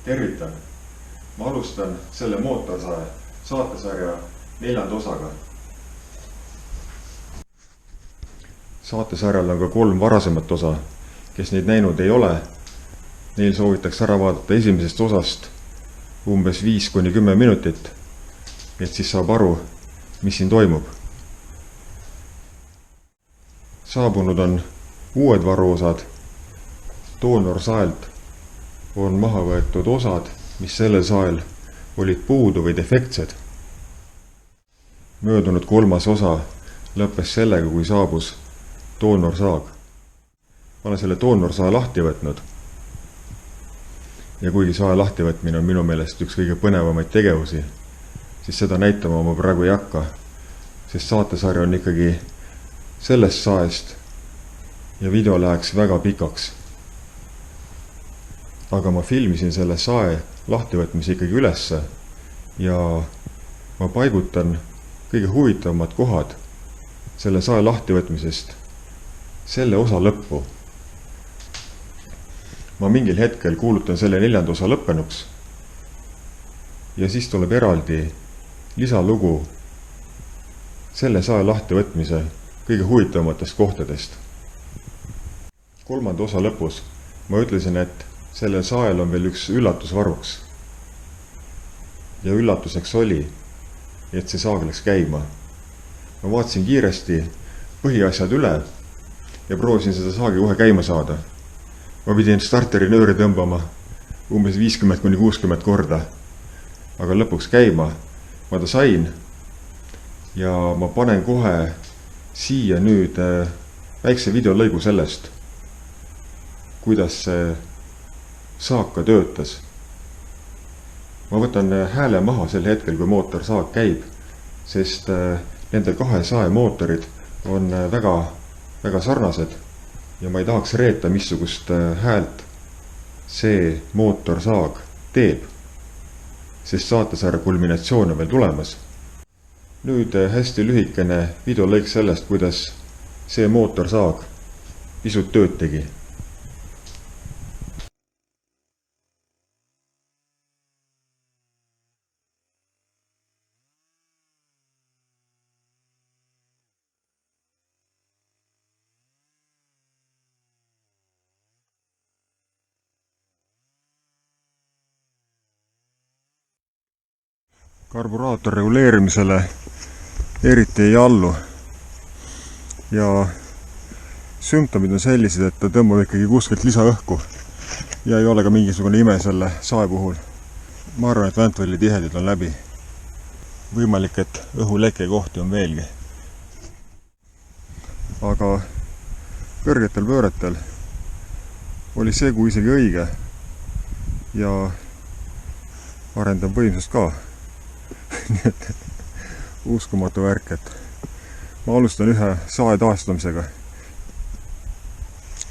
Tervitan! Ma alustan selle mootorsae saatesarja 4. osaga. Saatesarjal on ka 3 varasemat osa. Kes neid näinud ei ole, neil soovitaks ära vaadata esimesest osast umbes 5–10 minutit, et siis saab aru, mis siin toimub. Saabunud on uued varuosad. Doonor saelt on maha võetud osad, mis sellel sael olid puudu või defektsed. Möödunud 3. osa lõppes sellega, kui saabus doonorsaag. Ma olen selle doonorsae lahti võtnud. Ja kuigi sae lahtivõtmine on minu meelest üks kõige põnevamaid tegevusi, siis seda näitama ma praegu ei hakka, sest saatesarja on ikkagi sellest saest ja video läheks väga pikaks. Aga ma filmisin selle sae lahtivõtmise ikkagi ülesse ja ma paigutan kõige huvitavamad kohad selle sae lahtivõtmisest selle osa lõppu. Ma mingil hetkel kuulutan selle 4. osa lõppenuks ja siis tuleb eraldi lisalugu selle sae lahtivõtmise kõige huvitavamatest kohtadest. 3. osa lõpus ma ütlesin, et sellel sael on veel üks üllatusvaruks. Ja üllatuseks oli, et see saag läks käima. Ma vaatasin kiiresti põhiasjad üle ja proovisin seda saagi kohe käima saada. Ma pidin starteri nööri tõmbama umbes 50–60 korda, aga lõpuks käima ma ta sain ja ma panen kohe siia nüüd väikse videolõigu sellest, kuidas see saak ka töötas. Ma võtan hääle maha sel hetkel, kui mootorsaag käib, sest nende 2 sae mootorid on väga sarnased ja ma ei tahaks reeta, missugust häält see mootorsaag teeb, sest saatesarja kulminatsioon on veel tulemas. Nüüd hästi lühikene videolõik sellest, kuidas see mootorsaag pisut tööd tegi. Karburaator reguleerimisele eriti ei allu ja sümptomid on sellised, et ta tõmbab ikkagi kuskilt lisaõhku ja ei ole ka mingisugune ime selle sae puhul. Ma arvan, et Ventwelli tihedid on läbi. Võimalik, et õhuleke kohti on veelgi. Aga kõrgetel pööretel oli segu isegi õige ja arendab võimsust ka. Nii et uskumatu värk, et ma alustan ühe sae taastamisega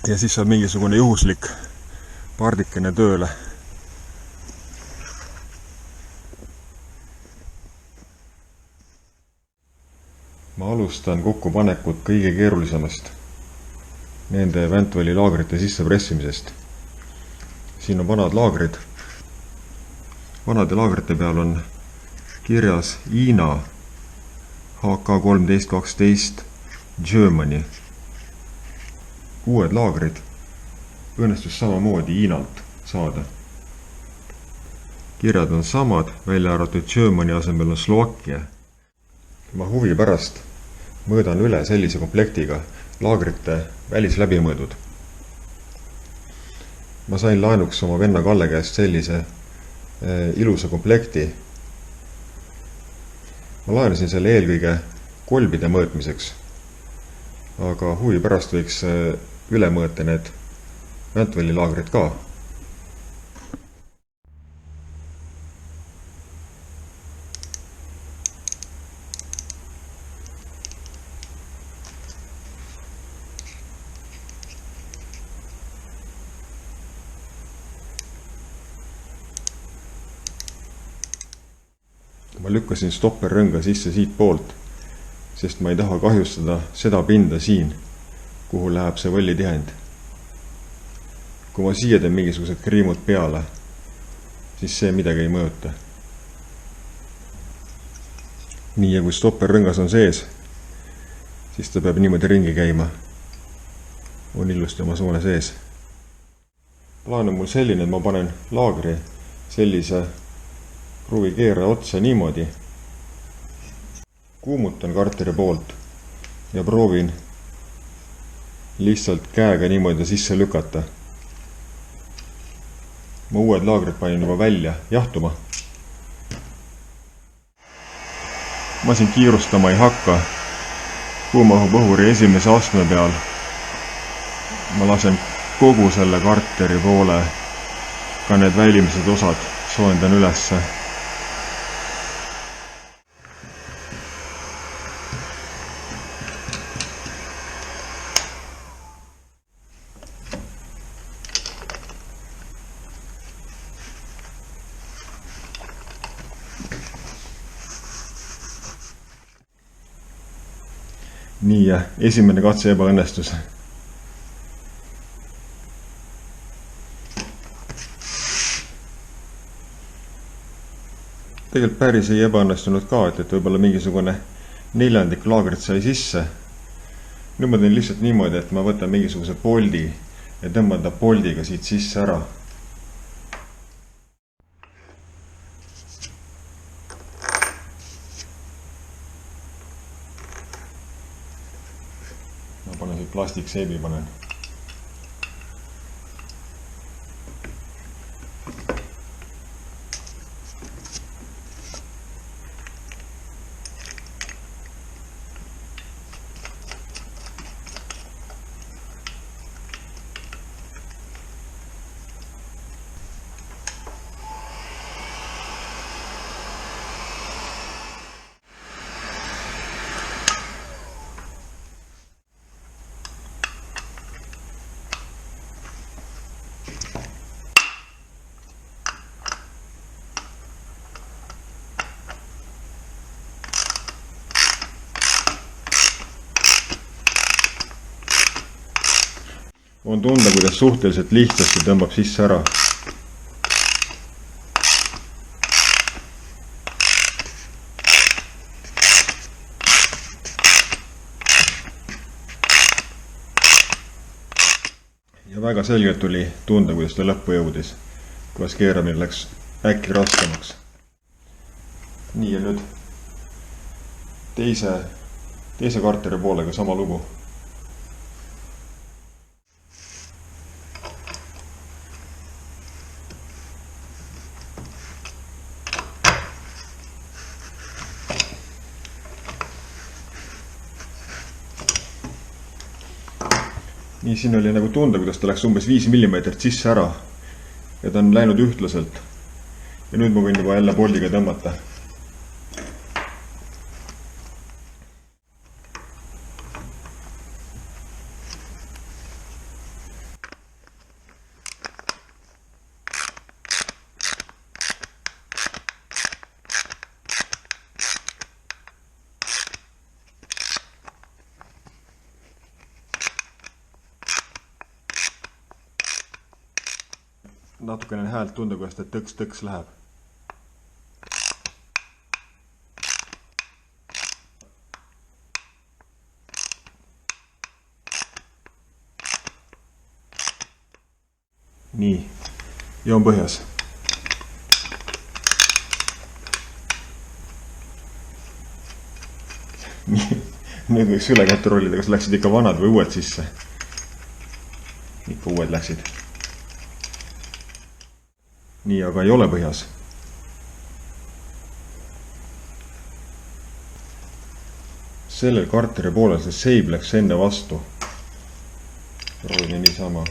ja siis saab mingisugune juhuslik pardikene tööle. Ma alustan kokkupanekut kõige keerulisemast, nende Ventwelli laagrite sisse pressimisest. Siin on vanad laagrid. Vanade laagrite peal on kirjas Hiina HK1312 Germany. Uued laagrid õnnestus samamoodi Hiinalt saada. Kirjad on samad, välja arvatud Germany asemel on Slovakkia. Ma huvi pärast mõõdan üle sellise komplektiga laagrite välisläbimõõdud. Ma sain laenuks oma venna Kalle käest sellise ilusa komplekti. Ma laenasin selle eelkõige kolbide mõõtmiseks, aga huvi pärast võiks üle mõõta need Ventwelli laagrid ka. Ma lükkasin stopperrõnga sisse siit poolt, sest ma ei taha kahjustada seda pinda siin, kuhu läheb see võllitihend. Kui ma siia teen mingisugused kriimud peale, siis see midagi ei mõjuta. nii, ja kui stopperrõngas on sees, siis ta peab niimoodi ringi käima. On ilusti oma soone sees. Plaan on mul selline, et ma panen laagri sellise kruvikeeraja otsa niimoodi. Kuumutan karteri poolt ja proovin lihtsalt käega niimoodi sisse lükata. Ma uued laagrid panin juba välja jahtuma. Ma siin kiirustama ei hakka. Kuumahupõhuri esimese astme peal ma lasen kogu selle karteri poole, ka need välimised osad soojendan ülesse. Nii, ja esimene katse ebaõnnestus. Tegelikult päris ei ebaõnnestunud ka, et võib-olla mingisugune 1/4 laagrit sai sisse. Nüüd ma teen lihtsalt niimoodi, et ma võtan mingisuguse poldi ja tõmban ta poldiga siit sisse ära. Ma panen siit plastikseibi panen. On tunda, kuidas suhteliselt lihtsasti tõmbab sisse ära. Ja väga selgelt tuli tunda, kuidas ta lõppu jõudis. Kuidas keeramine läks äkki raskemaks. Nii, ja nüüd teise karteri poolega sama lugu. Nii, siin oli nagu tunda, kuidas ta läks umbes 5 mm sisse ära ja ta on läinud ühtlaselt. Ja nüüd ma võin juba jälle poldiga tõmmata. Natukene häält tunda, kuidas ta tõks-tõks läheb. Nii, joon põhjas. Nüüd võiks üle kontrollida, kas läksid ikka vanad või uued sisse. Ikka uued läksid. Nii, aga ei ole põhjas. Sellel karteri poolel see seib läks enne vastu. Proovime niisama.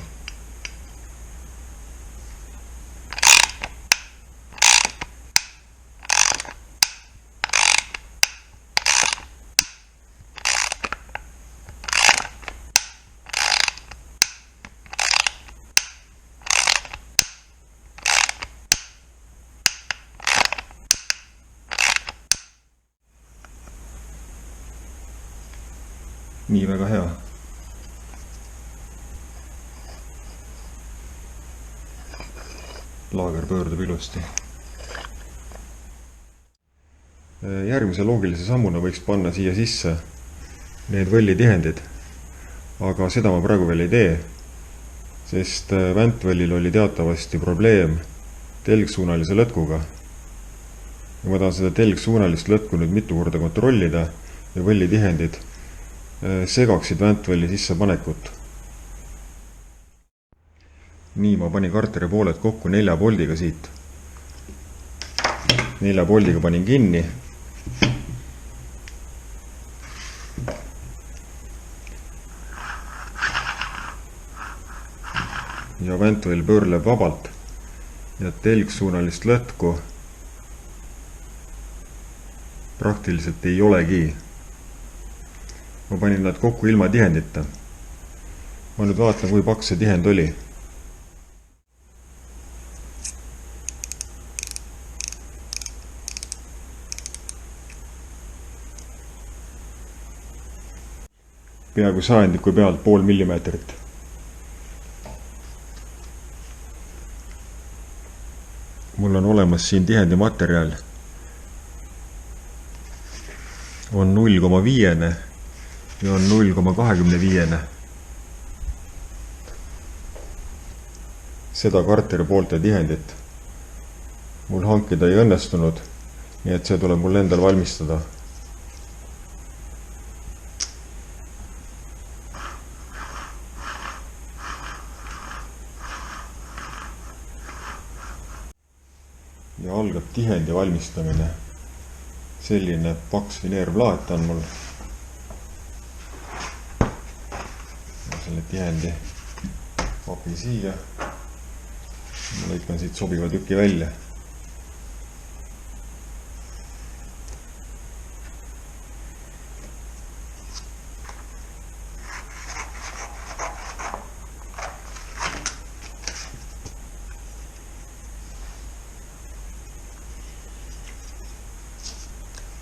Nii, väga hea. laager pöördub ilusti. Järgmise loogilise sammuna võiks panna siia sisse need võllitihendid, aga seda ma praegu veel ei tee, sest Ventwellil oli teatavasti probleem telgsuunalise lõtkuga. Ja ma tahan seda telgsuunalist lõtku nüüd mitu korda kontrollida ja võllitihendid segaksid Ventwelli sissepanekut. Nii, ma panin karteri pooled kokku 4 boldiga siit. 4 boldiga panin kinni. Ja Ventwell pöörleb vabalt ja telgsuunalist lõtku praktiliselt ei olegi. Ma panin nad kokku ilma tihendita. Ma nüüd vaatan, kui paks see tihend oli. Peaaegu sajandiku pealt 0,5 millimeetrit. Mul on olemas siin tihendi materjal. On 0,5 ja on 0,25. Seda karteri poolte tihendit mul hankida ei õnnestunud, nii et see tuleb mul endal valmistada. Ja algab tihendi valmistamine. Selline paks vineerplaat on mul. Ja selle tihendi papi siia. Ma lõikan siit sobiva tüki välja.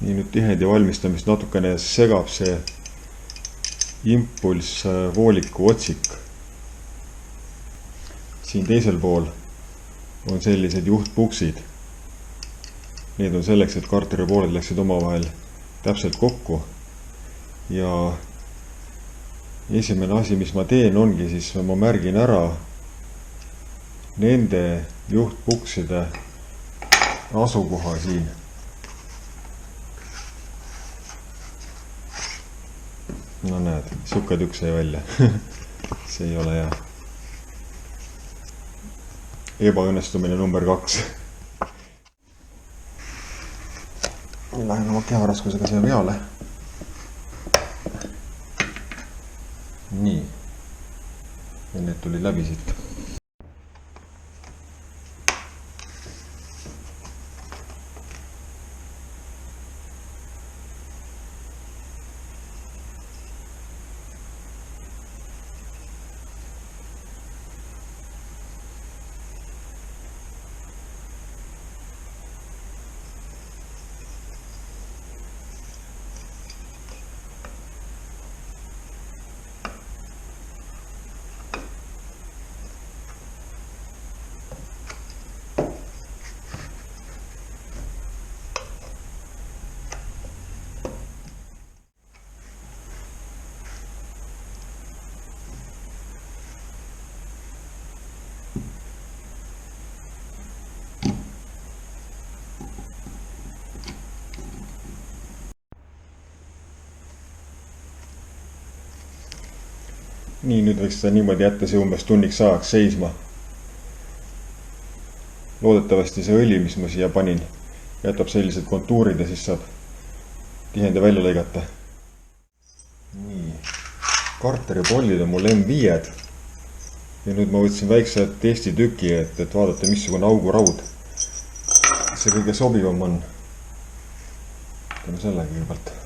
Nii nüüd tihendi valmistamist natukene segab see impulss vooliku otsik. Siin teisel pool on sellised juhtpuksid. Need on selleks, et karteri pooled läksid omavahel täpselt kokku. Ja esimene asi, mis ma teen, ongi siis ma märgin ära nende juhtpukside asukoha siin. No näed, sukke tükk sai välja. See ei ole hea. Ebaõnnestumine number 2. Lähen oma keharaskusega siia peale. Nii. Ja need tuli läbi siit. Nii, nüüd võiks seda niimoodi jätta see umbes tunniks ajaks seisma. Loodetavasti see õli, mis ma siia panin, jätab sellised kontuurid ja siis saab tihendi välja lõigata. Nii, karteri pollid on mul M5-d. Ja nüüd ma võtsin väikse testi tüki, et vaadata, missugune auguraud see kõige sobivam on. Teeme selle kõigepealt.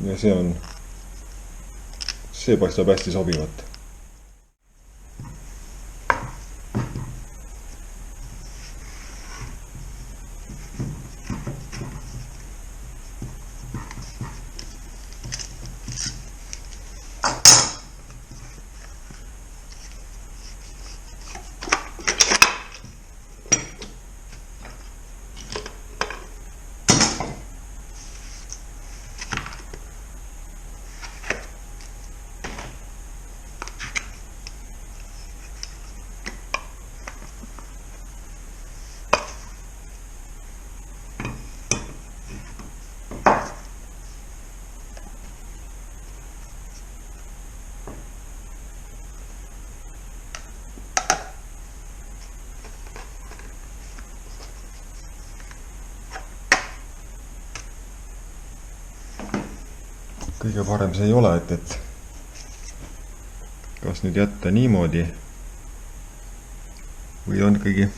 Ja see paistab hästi sobivat. kõige parem see ei ole, et kas nüüd jätta niimoodi või on ikkagi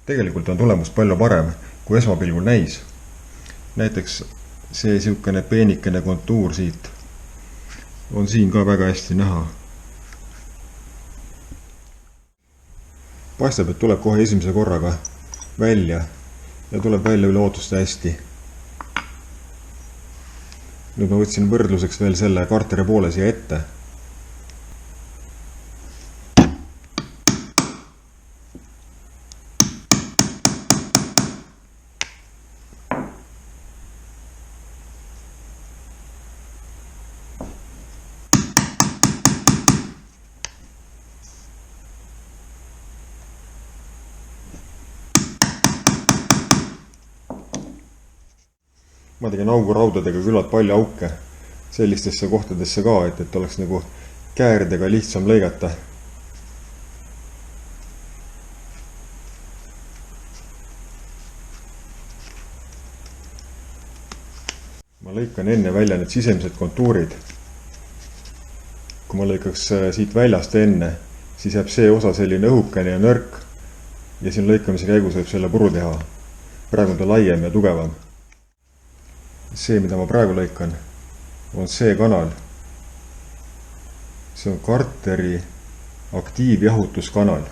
tegelikult on tulemus palju parem, kui esmapilgul näis. Näiteks see siukene peenikene kontuur siit on siin ka väga hästi näha. Paistab, et tuleb kohe esimese korraga välja ja tuleb välja üle ootuste hästi. Nüüd ma võtsin võrdluseks veel selle Carteri poole siia ette. Ma tegin auguraudadega küllalt palju auke sellistesse kohtadesse ka, et oleks nagu kääridega lihtsam lõigata. Ma lõikan enne välja need sisemised kontuurid. Kui ma lõikaks siit väljast enne, siis jääb see osa selline õhukene ja nõrk ja siin lõikamise käigus võib selle puru teha. Praegu on ta laiem ja tugevam. See, mida ma praegu lõikan, on see kanal. See on Carteri aktiivjahutuskanal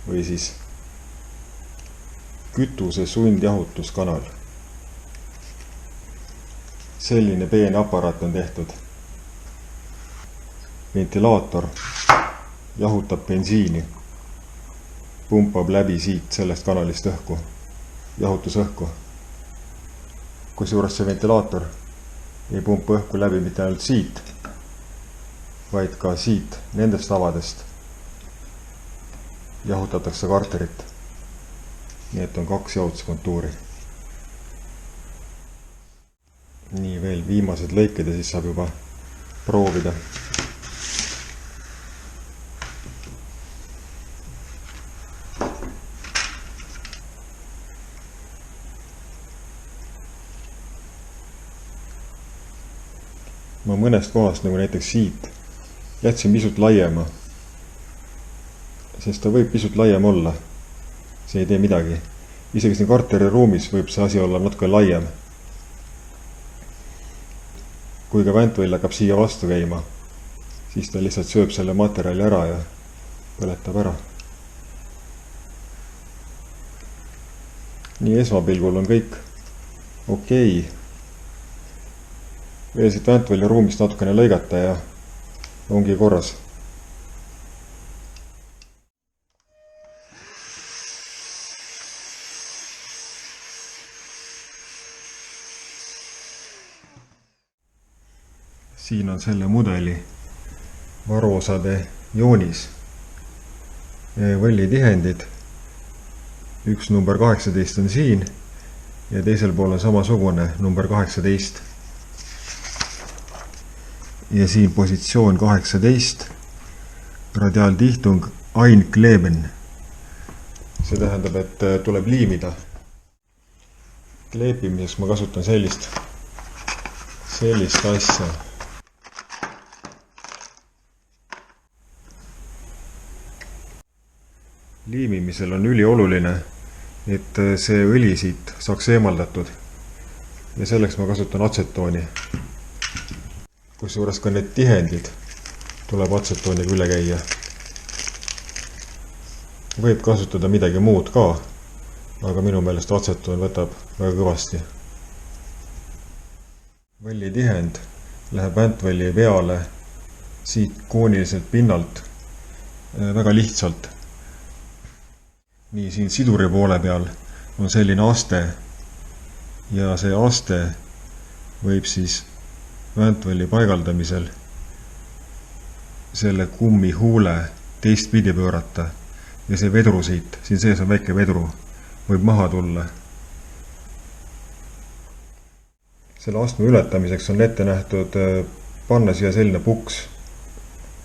või siis kütuse sundjahutuskanal. Selline peen aparaat on tehtud. Ventilaator jahutab bensiini, pumpab läbi siit sellest kanalist õhku, jahutusõhku. Kusjuures see ventilaator ei pumpa õhku läbi mitte ainult siit, vaid ka siit, nendest avadest jahutatakse Carterit. Nii et on 2 jahutuskontuuri. Nii veel viimased lõiked ja siis saab juba proovida. Ma mõnest kohast, nagu näiteks siit, jätsin pisut laiema, sest ta võib pisut laiem olla. See ei tee midagi. Isegi siin Carteri ruumis võib see asi olla natuke laiem. Kui ka väntvõll hakkab siia vastu käima, siis ta lihtsalt sööb selle materjali ära ja põletab ära. Nii esmapilgul on kõik okei. Veel siit väntvõlja ruumist natukene lõigata ja ongi korras. Siin on selle mudeli varuosade joonis. Võllitihendid. Üks number 18 on siin ja teisel pool on samasugune number 18. Ja siin positsioon 18, radiaaltihtung einkleben. See tähendab, et tuleb liimida. Kleepimiseks ma kasutan sellist asja. Liimimisel on ülioluline, et see õli siit saaks eemaldatud. Ja selleks ma kasutan atsetooni. kusjuures ka need tihendid tuleb atsetooniga üle käia. Võib kasutada midagi muud ka, aga minu meelest atsetoon võtab väga kõvasti. Võlli tihend läheb väntvõlli peale siit kooniliselt pinnalt väga lihtsalt. Nii siin siduri poole peal on selline aste ja see aste võib siis väntvõlli paigaldamisel selle kummi huule teistpidi pöörata ja see vedru siit, siin sees on väike vedru, võib maha tulla. Selle astme ületamiseks on ette nähtud panna siia selline puks.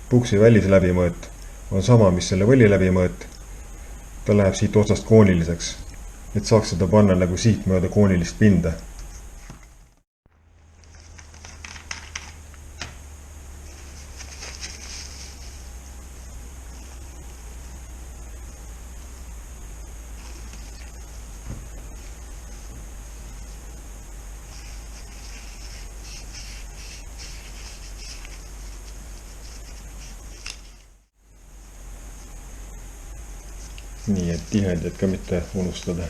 Puksi välisläbimõõt on sama, mis selle võlli läbimõõt. Ta läheb siit otsast kooniliseks, et saaks seda panna nagu siit mööda koonilist pinda. Nii, et tihendid ka mitte unustada.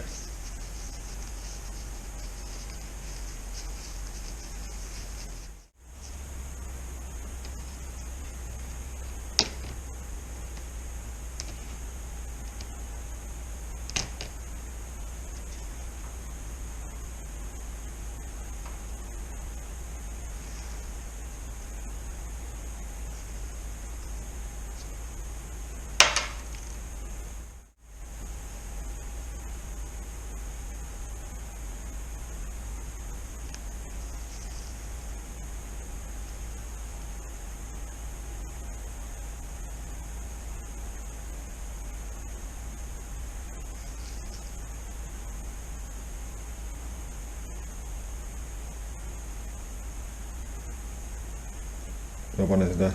Ma panen seda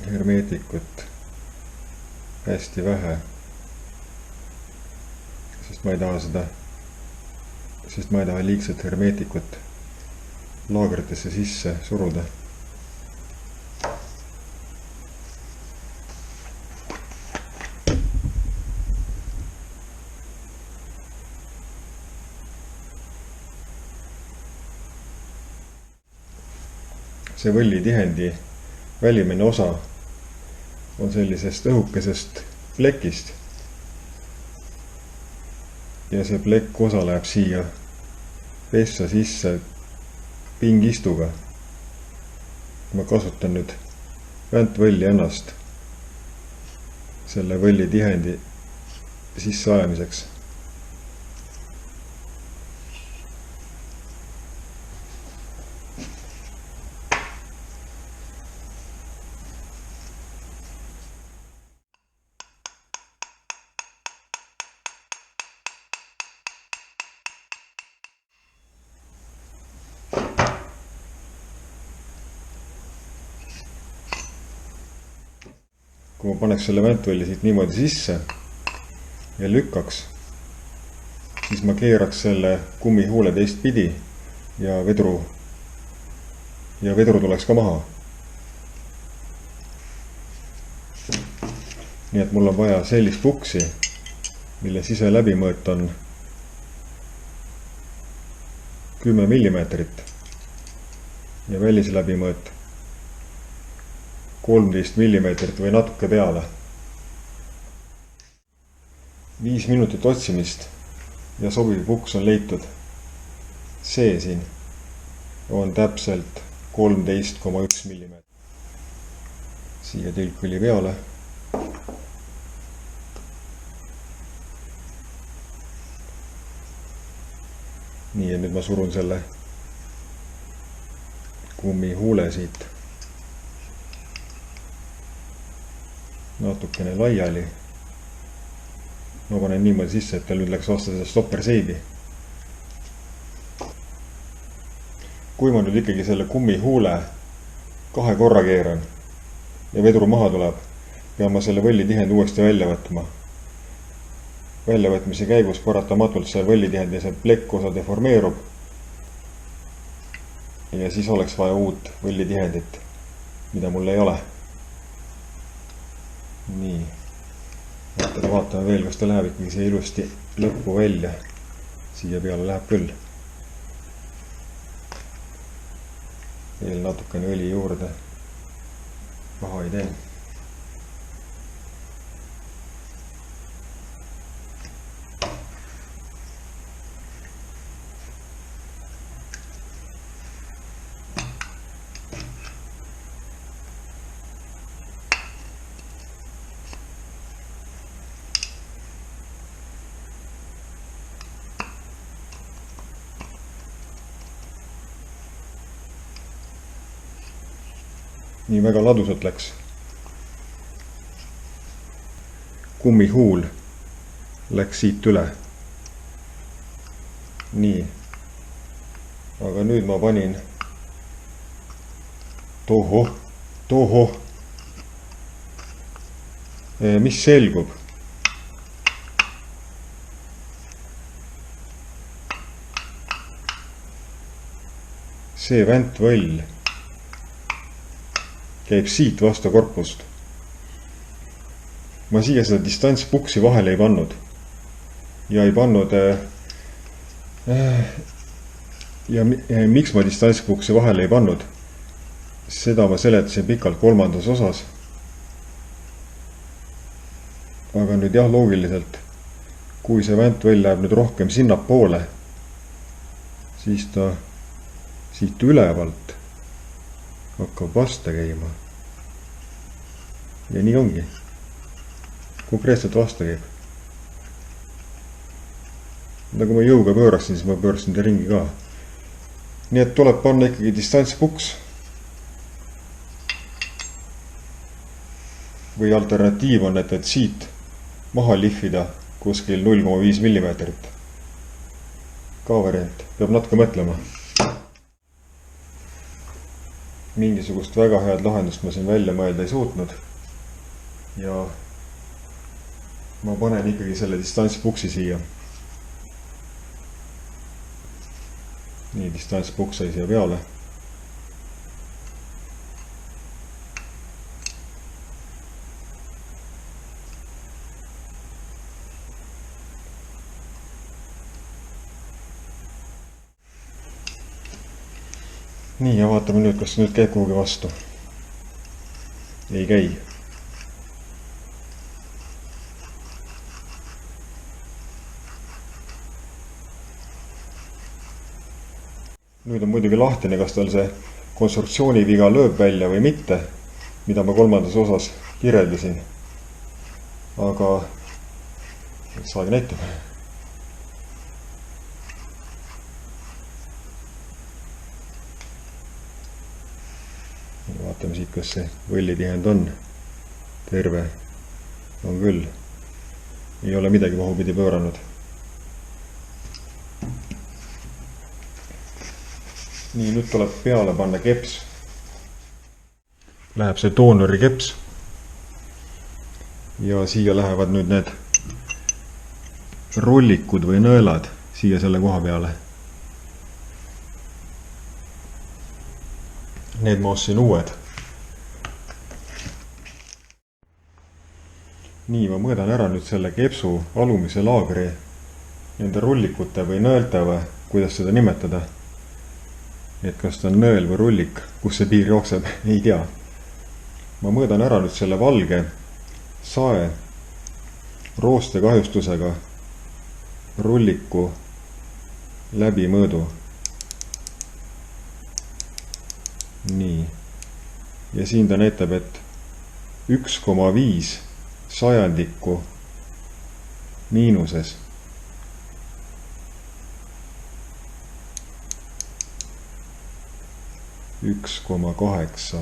hermeetikut hästi vähe, sest ma ei taha liigset hermeetikut laagritesse sisse suruda. See võlli tihendi välimine osa on sellisest õhukesest plekist ja see plekk osa läheb siia pessa sisse pingistuga. Ma kasutan nüüd väntvõlli ennast selle võlli tihendi sisse ajamiseks. Kui ma paneks selle väntvõlli siit niimoodi sisse ja lükkaks, siis ma keeraks selle kummihuule teistpidi ja vedru tuleks ka maha. Nii et mul on vaja sellist puksi, mille siseläbimõõt on 10 millimeetrit ja välisläbimõõt 13 millimeetrit või natuke peale. 5 minutit otsimist ja sobiv puks on leitud. See siin on täpselt 13,1 millimeetrit. Siia tilkõli peale. Nii, ja nüüd ma surun selle kummihuule siit natukene laiali. Ma panen niimoodi sisse, et tal nüüd läks vastu seda stopperseibi. Kui ma nüüd ikkagi selle kummihuule 2 korra keeran ja vedru maha tuleb, pean ma selle võlli tihend uuesti välja võtma. Väljavõtmise käigus paratamatult see võlli tihend ja see plekk osa deformeerub. ja siis oleks vaja uut võllitihendit, mida mul ei ole. Nii, vaatame veel, kas ta läheb ikkagi siia ilusti lõppu välja. Siia peale läheb küll. Veel natukene õli juurde. Paha ei tee. Nii väga ladusalt läks. Kummihuul läks siit üle. Nii. Aga nüüd ma panin toho. Mis selgub? See väntvõll käib siit vastu korpust. Ma siia seda distantspuksi vahele ei pannud. Ja ei pannud... Ja miks ma distantspuksi vahele ei pannud? Seda ma seletasin pikalt 3. osas. Aga nüüd jah, loogiliselt, kui see väntvõll läheb nüüd rohkem sinna poole, siis ta siit ülevalt hakkab vastu käima. Ja nii ongi. Konkreetselt vastu käib. Nagu ma jõuga pöörasin, siis ma pöörasin ta ringi ka. Nii et tuleb panna ikkagi distantspuks. Või alternatiiv on, et siit maha lihvida kuskil 0,5 mm. Ka variant. Peab natuke mõtlema. Mingisugust väga head lahendust ma siin välja mõelda ei suutnud. Ja ma panen ikkagi selle distantspuksi siia. Nii, distantspuks sai siia peale. Nii, ja vaatame nüüd, kas nüüd käib kuhugi vastu. Ei käi. Nüüd on muidugi lahtine, kas tal see konstruktsiooniviga lööb välja või mitte, mida ma 3. osas kirjeldasin. Aga saagi näitama. Vaatame siit, kas see võllitihend on terve. On küll. Ei ole midagi pahupidi pööranud. Nii, nüüd tuleb peale panna keps. Läheb see doonori keps. Ja siia lähevad nüüd need rollikud või nõelad siia selle koha peale. Need ma ostsin uued. Nii, ma mõõdan ära nüüd selle kepsu alumise laagri nende rollikute või nõelte või kuidas seda nimetada. Et kas ta on nõel või rullik, kus see piir jookseb, ei tea. Ma mõõdan ära nüüd selle valge sae rooste kahjustusega rulliku läbimõõdu. Nii. Ja siin ta näitab, et 1,5 sajandikku miinuses. Üks 1,8.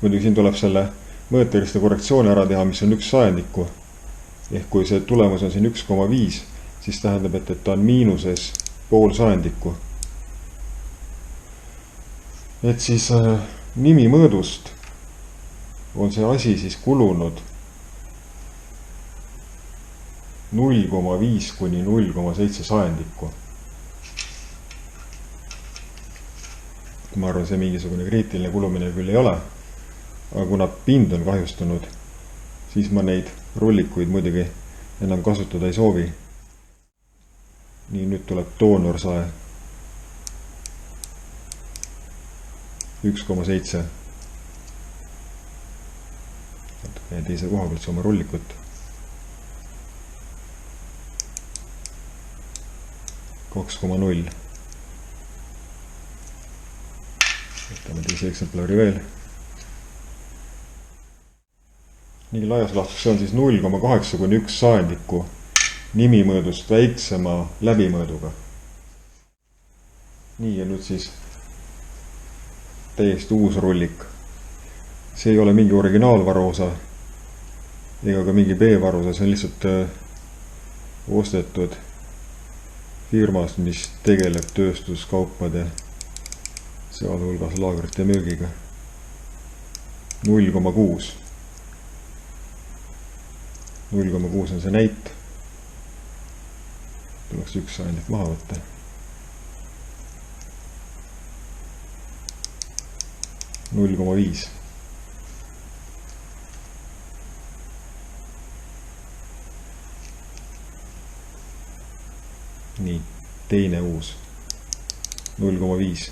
Muidugi siin tuleb selle mõõteriste korrektsiooni ära teha, mis on 1 sajandikku. Ehk kui see tulemus on siin 1,5, siis tähendab, et ta on miinuses pool sajandikku. Et siis nimi mõõdust on see asi siis kulunud 0,5 kuni 0,7 sajandikku. ma arvan, see mingisugune kriitiline kulumine küll ei ole, aga kuna pind on kahjustunud, siis ma neid rullikuid muidugi enam kasutada ei soovi. Nii, nüüd tuleb doonorsae 1,7. Natuke teise koha pealt oma rullikut. 2,0. Võtame teise eksemplari veel. Nii laias laastus see on siis 0,8 kuni 1 saendiku nimimõõdust väiksema läbimõõduga. Nii, ja nüüd siis täiesti uus rullik. See ei ole mingi originaalvaruosa ega ka mingi B-varuosa, see on lihtsalt ostetud firmast, mis tegeleb tööstuskaupade, sealhulgas laagrite müügiga. 0,6. 0,6 on see näit. Tuleks 1 saendik maha võtta. Null koma 5. Nii, teine uus 0,5.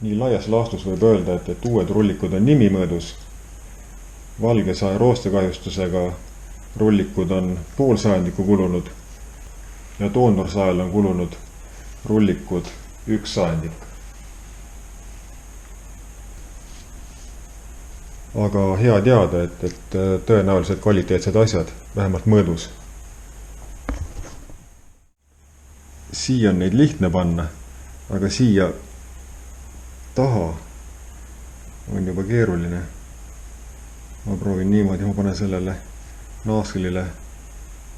Nii laias laastus võib öelda, et uued rullikud on nimimõõdus. Valge sae roostekahjustusega rullikud on pool sajandikku kulunud ja doonorsael on kulunud rullikud 1 sajandik. Aga hea teada, et tõenäoliselt kvaliteetsed asjad, vähemalt mõõdus. Siia on neid lihtne panna, aga siia taha on juba keeruline. Ma proovin niimoodi, ma panen sellele naaslile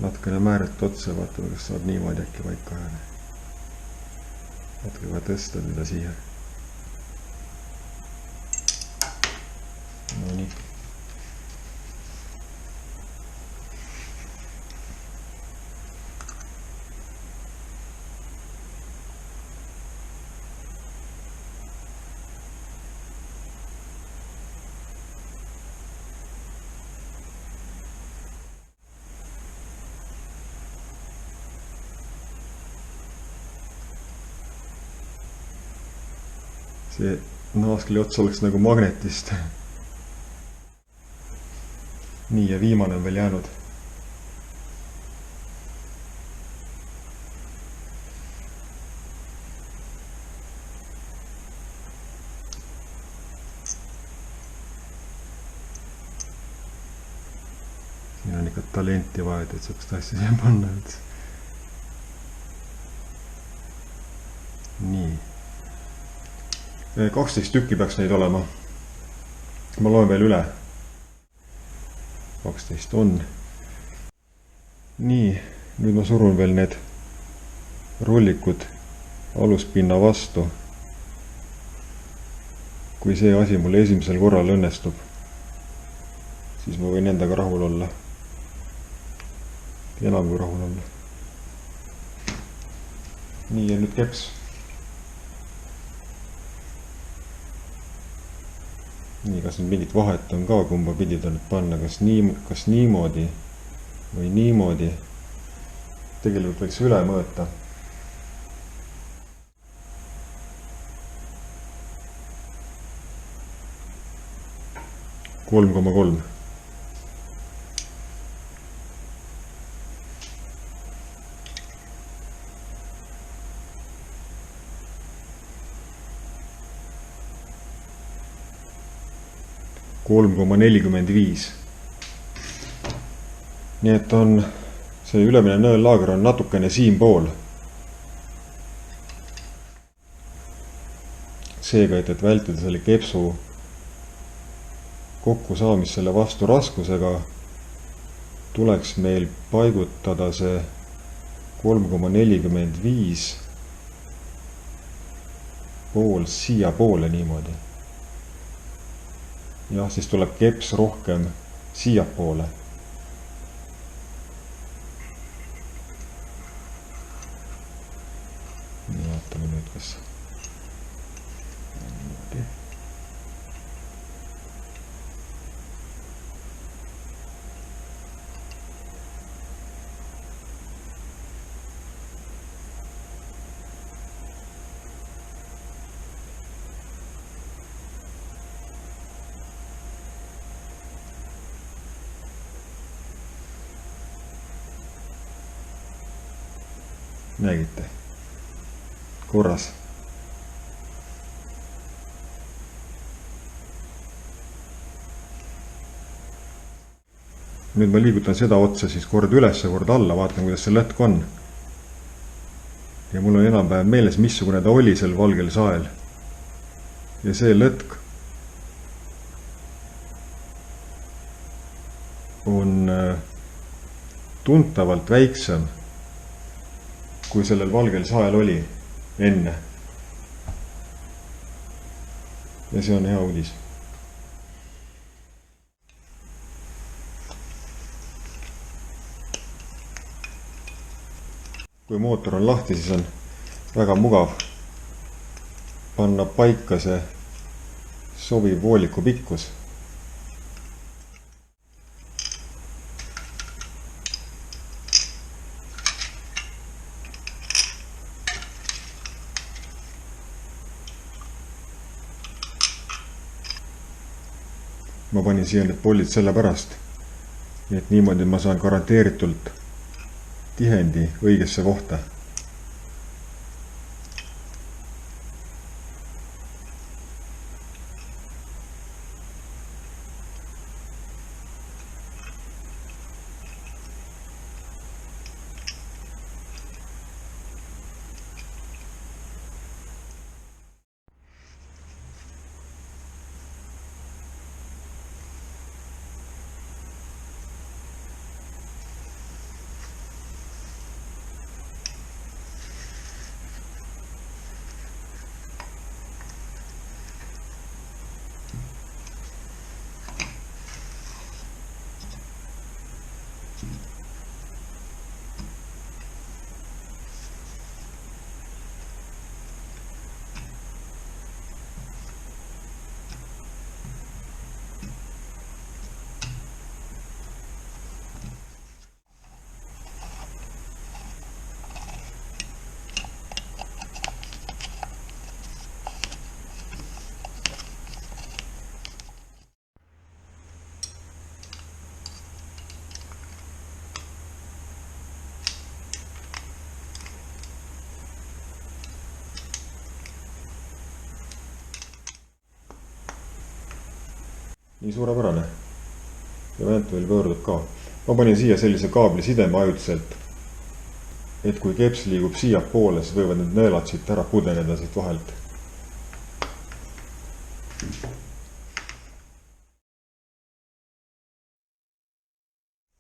natukene määret otsa, vaatame, kas saab niimoodi äkki paika ajada. Natuke vaja tõsta teda siia. No nii. See naaskli ots oleks nagu magnetist. Nii, ja viimane on veel jäänud. Siin on ikka talenti vaja, et sellist asja siia panna. Nii. 12 tükki peaks neid olema. Ma loen veel üle. 12 on. Nii, nüüd ma surun veel need rullikud aluspinna vastu. Kui see asi mulle esimesel korral õnnestub, siis ma võin endaga rahul olla. Enam kui rahul olla. Nii, ja nüüd keps. Nii, kas nüüd mingit vahet on ka, kumba pidi ta nüüd panna, kas niimoodi või niimoodi. Tegelikult võiks üle mõõta. Kolm koma 3. Kolm koma 45. Nii et on see ülemine nõellaager on natukene siinpool. Seega, et vältida selle kepsu kokku saamist selle vastu raskusega, tuleks meil paigutada see 3,45 pool siia poole niimoodi. Jah, siis tuleb keps rohkem siia poole. paikasse. Nägite? Korras. Nüüd ma liigutan seda otsa siis kord üles ja kord alla, vaatan, kuidas see lõtk on. Ja mul on enam-päev meeles, missugune ta oli sel valgel sael. Ja see lõtk on tuntavalt väiksem, kui sellel valgel sael oli enne. Ja see on hea uudis. Kui mootor on lahti, siis on väga mugav panna paika see sobiv vooliku pikkus. Ma panin siia need pollid sellepärast, et niimoodi ma saan garanteeritult tihendi õigesse kohta. Nii suurepärane. Ja ventul pöördub ka. Ma panin siia sellise kaabli sideme ajutiselt, et kui keps liigub siia poole, siis võivad need nõelad siit ära pudeneda siit vahelt.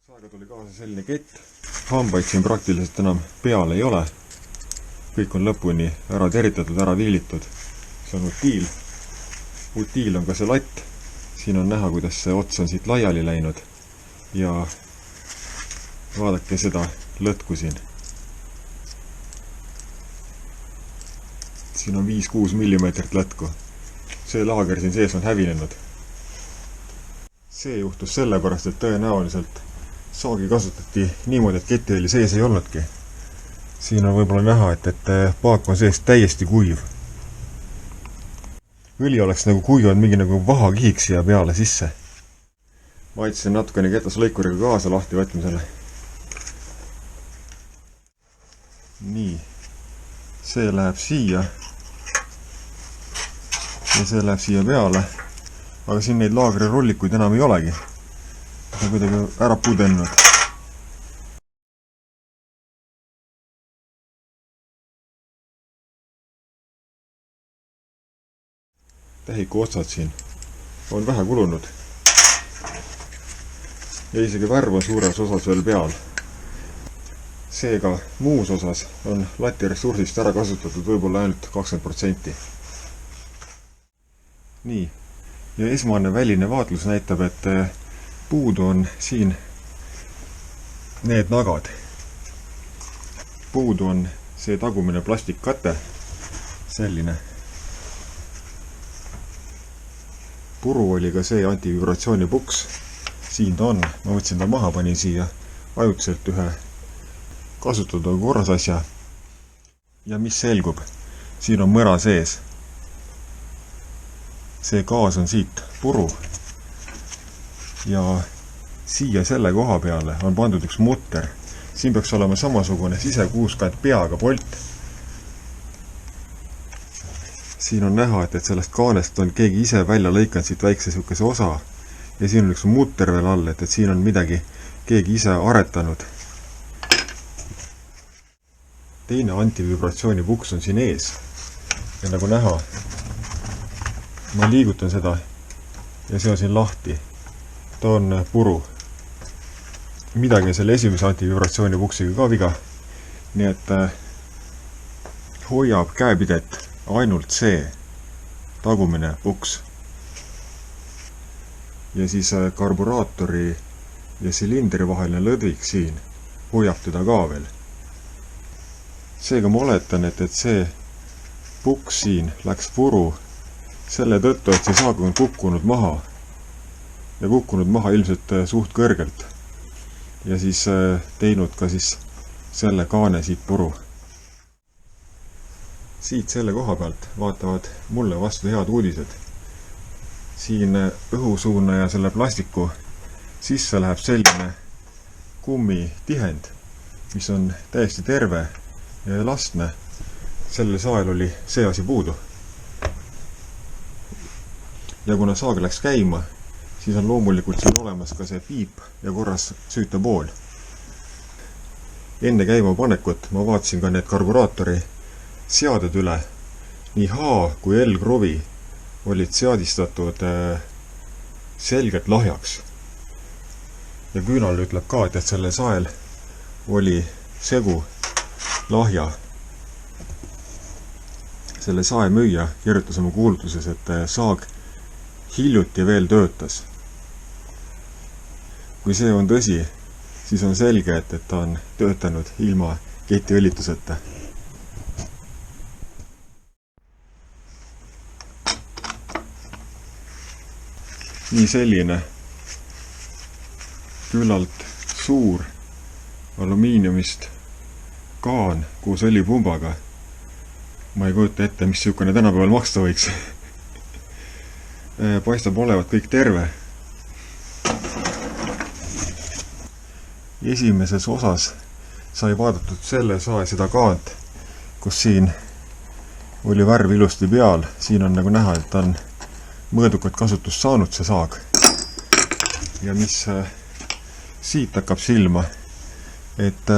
Saega tuli kaasa selline kett. Hambaid siin praktiliselt enam peal ei ole. Kõik on lõpuni ära teritatud, ära viilitud. See on utiil. Utiil on ka see latt. Siin on näha, kuidas see ots on siit laiali läinud. Ja vaadake seda lõtku siin. Siin on 5-6 millimeetrit lõtku. See laager siin sees on hävinenud. See juhtus sellepärast, et tõenäoliselt saagi kasutati niimoodi, et ketiõli sees ei olnudki. Siin on võib-olla näha, et paak on sees täiesti kuiv. Õli oleks nagu kuivanud mingi nagu vahakihik siia peale sisse. Ma aitasin natukene ketaslõikuriga kaasa lahti võtmisele. Nii. See läheb siia. Ja see läheb siia peale. Aga siin neid laagrirullikuid enam ei olegi. Ta on kuidagi ära pudennud. Tähiku otsad siin on vähe kulunud. Ja isegi värv on suures osas veel peal. Seega muus osas on lati ressursist ära kasutatud võib-olla ainult 20%. Nii. Ja esmane väline vaatlus näitab, et puudu on siin need nagad. Puudu on see tagumine plastikkate. selline. Puru oli ka see antivibratsiooni puks. Siin ta on, ma võtsin ta maha, panin siia ajutiselt ühe kasutada korras asja. Ja mis selgub? Siin on mõra sees. See gaas on siit puru. Ja siia selle koha peale on pandud üks mutter. Siin peaks olema samasugune sisekuuskand peaga polt. Siin on näha, et sellest kaanest on keegi ise välja lõikanud siit väikse sihukese osa. Ja siin on üks mutter veel all, et siin on midagi keegi ise aretanud. Teine antivibratsiooni puks on siin ees. Ja nagu näha, ma liigutan seda ja see on siin lahti. Ta on puru. Midagi on selle esimese antivibratsiooni puksiga ka viga. Nii et hoiab käepidet ainult see tagumine puks. Ja siis karburaatori ja silindri vaheline lõdvik siin hoiab teda ka veel. Seega ma oletan, et see puks siin läks puru selle tõttu, et see saag on kukkunud maha. Ja kukkunud maha ilmselt suht kõrgelt. Ja siis teinud ka siis selle kaane siit puru. Siit selle koha pealt vaatavad mulle vastu head uudised. Siin õhusuuna ja selle plastiku sisse läheb selline kummitihend, mis on täiesti terve ja elastne. Sellel sael oli see asi puudu. Ja kuna saag läks käima, siis on loomulikult siin olemas ka see piip ja korras süütepool. Enne käima panekut ma vaatasin ka need karburaatori seaded üle. Nii H kui L krovi olid seadistatud selgelt lahjaks. Ja küünal ütleb ka, et selle sael oli segu lahja. Selle sae müüja kirjutas oma kuulutuses, et saag hiljuti veel töötas. Kui see on tõsi, siis on selge, et ta on töötanud ilma ketiõlituseta. Nii selline küllalt suur alumiiniumist kaan koos õlipumbaga. Ma ei kujuta ette, mis sihukene tänapäeval maksta võiks. Paistab olevat kõik terve. Esimeses osas sai vaadatud selle sae seda kaant, kus siin oli värv ilusti peal. Siin on nagu näha, et on mõõdukat kasutust saanud see saag. Ja mis siit hakkab silma, et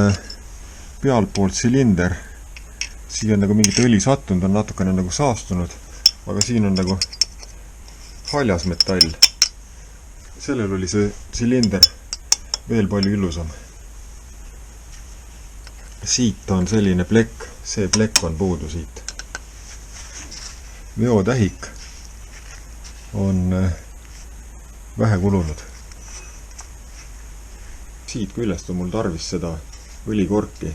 pealpoolt silinder, siia on nagu mingit õli sattunud, on natukene nagu saastunud, aga siin on nagu haljas metall. Sellel oli see silinder veel palju ilusam. Siit on selline plekk, see plekk on puudu siit. Veotähik on vähe kulunud. Siit küljest on mul tarvis seda õlikorki.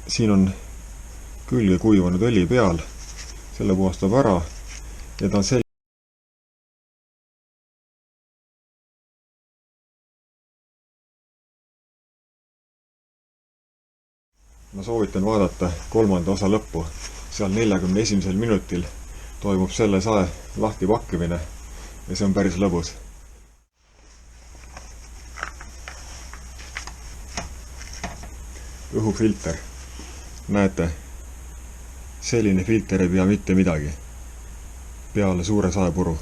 Siin on külge kuivanud õli peal, selle puhastab ära ja ta on selline. Ma soovitan vaadata kolmanda osa lõppu. Seal 41. minutil toimub selle sae lahti pakkimine ja see on päris lõbus. Õhufilter. Näete, selline filter ei pea mitte midagi peale suure saepuru.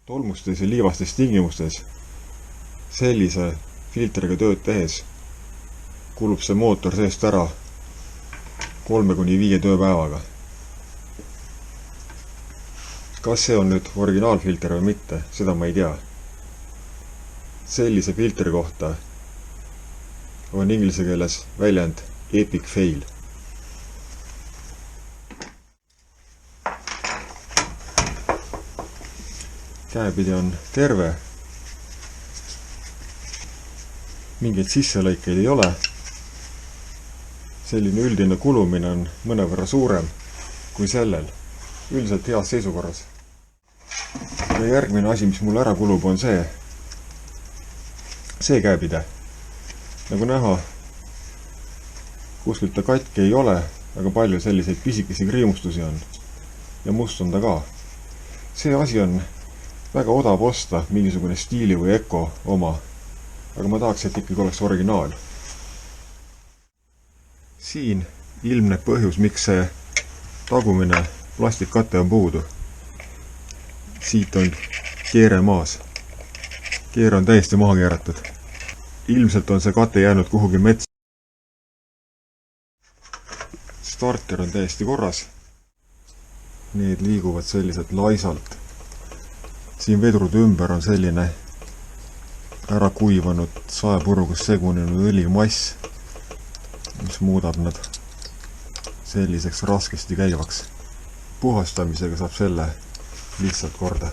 Tolmustes ja liivastes tingimustes sellise filtriga tööd tehes kulub see mootor seest ära 3–5 tööpäevaga. Kas see on nüüd originaalfilter või mitte, seda ma ei tea. Sellise filtri kohta on inglise keeles väljend epic fail. Käepidi on terve. Mingeid sisselõikeid ei ole. selline üldine kulumine on mõnevõrra suurem kui sellel, üldiselt heas seisukorras. Ja järgmine asi, mis mul ära kulub, on see käepide. Nagu näha, kuskilt ta katki ei ole, aga palju selliseid pisikesi kriimustusi on. Ja must on ta ka. See asi on väga odav osta, mingisugune Stiili või Eco oma, aga ma tahaks, et ikkagi oleks originaal. Siin ilmneb põhjus, miks see tagumine plastikkate on puudu. Siit on keere maas. Keer on täiesti maha keeratud. Ilmselt on see kate jäänud kuhugi metsa. Starter on täiesti korras. Need liiguvad selliselt laisalt. Siin vedrude ümber on selline ära kuivanud saepurugus segunenud õlimass, mis muudab nad selliseks raskesti käivaks. Puhastamisega saab selle lihtsalt korda.